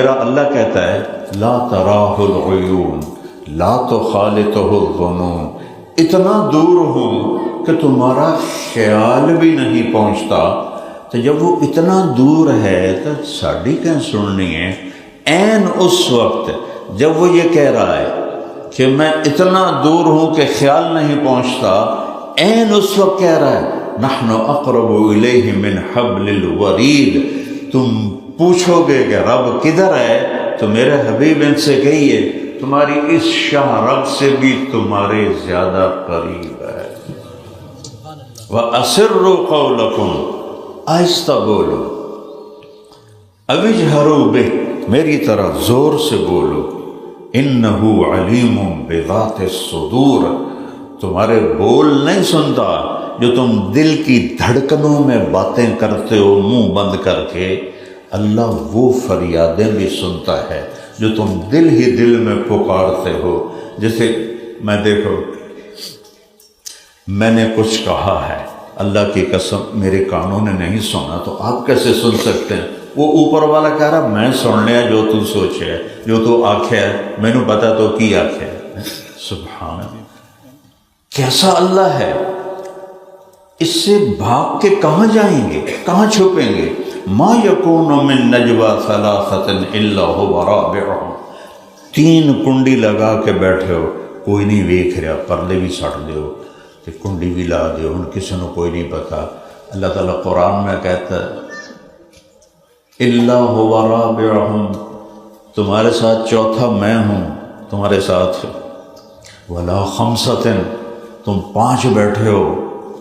میرا اللہ کہتا ہے لا تراہ العیون لا تخالطہ الظنون، اتنا دور ہوں کہ تمہارا خیال بھی نہیں پہنچتا۔ تو جب وہ اتنا دور ہے تو ساڑی کہیں سننی ہے؟ عین اس وقت جب وہ یہ کہہ رہا ہے کہ میں اتنا دور ہوں کہ خیال نہیں پہنچتا، عین اس وقت کہہ رہا ہے نحن اقرب الیہ من حبل الورید، تم پوچھو گے کہ رب کدھر ہے تو میرے حبیب ان سے کہیے تمہاری اس شاہ رگ سے بھی تمہارے زیادہ قریب ہے۔ وَأَسِرُّوا قَوْلَكُمْ، آہستہ بولو، اَوِجْهَرُوا بِهِ، میری طرح زور سے بولو، إِنَّهُ عَلِيمٌ بِذَاتِ الصُّدُورِ، تمہارے بول نہیں سنتا جو تم دل کی دھڑکنوں میں باتیں کرتے ہو منہ بند کر کے، اللہ وہ فریادیں بھی سنتا ہے جو تم دل ہی دل میں پکارتے ہو۔ جیسے میں دیکھو میں نے کچھ کہا ہے، اللہ کی قسم میرے کانوں نے نہیں سنا، تو آپ کیسے سن سکتے ہیں؟ وہ اوپر والا کہہ رہا میں سن لیا جو تو سوچے ہے، جو تو آنکھیں ہے میں نے پتا تو کی آنکھیں ہے۔ سبحان اللہ، کیسا اللہ ہے! اس سے بھاگ کے کہاں جائیں گے، کہاں چھپیں گے؟ ما یکون من نجوا ثلاثۃ الا هو رابعهم، تین کنڈی لگا کے بیٹھے ہو، کوئی نہیں ویکھ رہا، پردے بھی سٹ دیو کہ کنڈی بھی لا دیو، ان کسی نے کوئی نہیں پتا۔ اللہ تعالیٰ قرآن میں کہتا ہے الا هو رابعهم، تمہارے ساتھ چوتھا میں ہوں تمہارے ساتھ، ولا خمسۃ، تم پانچ بیٹھے ہو،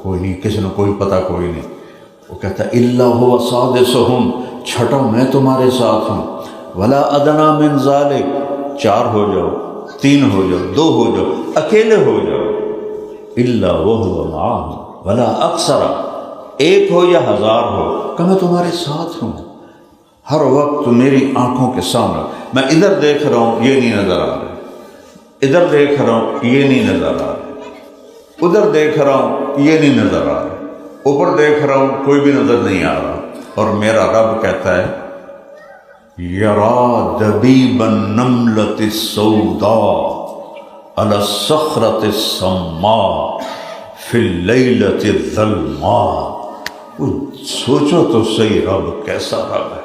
کوئی نہیں، کسی نے کوئی پتہ کوئی نہیں۔ وہ کہتا ہے الا هو سادسهم، چھٹا میں تمہارے ساتھ ہوں، ولا ادنی من ذلک، چار ہو جاؤ، تین ہو جاؤ، دو ہو جاؤ، اکیلے ہو جاؤ، الا وهو معهم ولا اکثر، ایک ہو یا ہزار ہو، کہ میں تمہارے ساتھ ہوں، ہر وقت میری آنکھوں کے سامنے، میں ادھر دیکھ رہا ہوں یہ نہیں نظر آ رہا، ادھر دیکھ رہا ہوں یہ نہیں نظر آ رہا، ادھر دیکھ رہا ہوں یہ نہیں نظر آ رہا، اوپر دیکھ رہا ہوں کوئی بھی نظر نہیں آ رہا، اور میرا رب کہتا ہے یرا دبیب النملۃ السوداء علی الصخرۃ الصماء فی اللیلۃ الظلماء۔ سوچو تو صحیح رب کیسا رب ہے۔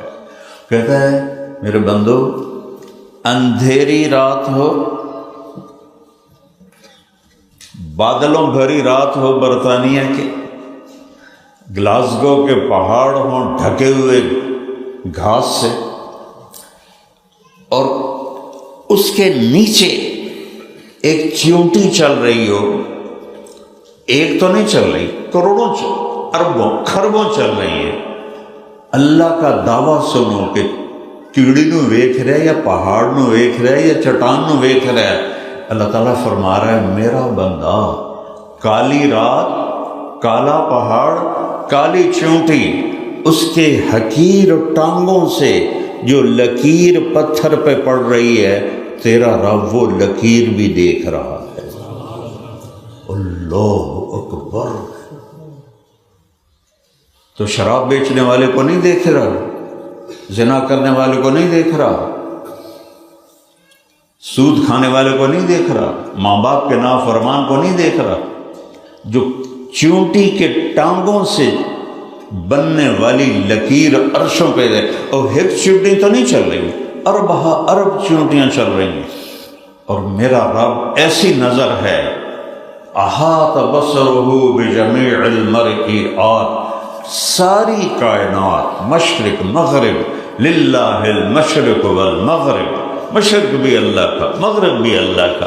کہتا ہے میرے بندو، اندھیری رات ہو، بادلوں بھری رات ہو برطانیہ کے، گلاسگو کے پہاڑ ہوں ڈھکے ہوئے گھاس سے، اور اس کے نیچے ایک چیونٹی چل رہی ہو، ایک تو نہیں چل رہی، کروڑوں اربوں کھربوں چل رہی ہیں، اللہ کا دعویٰ سنو کہ کیڑی نو ویکھ رہا ہے یا پہاڑ نو ویکھ رہا ہے یا چٹان نو ویکھ رہا ہے۔ اللہ تعالیٰ فرما رہا ہے میرا بندہ، کالی رات، کالا پہاڑ، کالی چونٹی، اس کے حقیر ٹانگوں سے جو لکیر پتھر پہ پڑ رہی ہے، تیرا رب وہ لکیر بھی دیکھ رہا ہے۔ اللہ اکبر! تو شراب بیچنے والے کو نہیں دیکھ رہا، زنا کرنے والے کو نہیں دیکھ رہا، سود کھانے والے کو نہیں دیکھ رہا، ماں باپ کے نافرمان کو نہیں دیکھ رہا، جو چونٹی کے ٹانگوں سے بننے والی لکیر عرشوں پہ ہے، اور ایک چونٹی تو نہیں چل رہی، اربہ ارب چونٹیاں چل رہی ہیں، اور میرا رب ایسی نظر ہے، احاط بصرہ بجمیع المرئیات، ساری کائنات، مشرق مغرب، للہ المشرق والمغرب، مشرق بھی اللہ کا، مغرب بھی اللہ کا،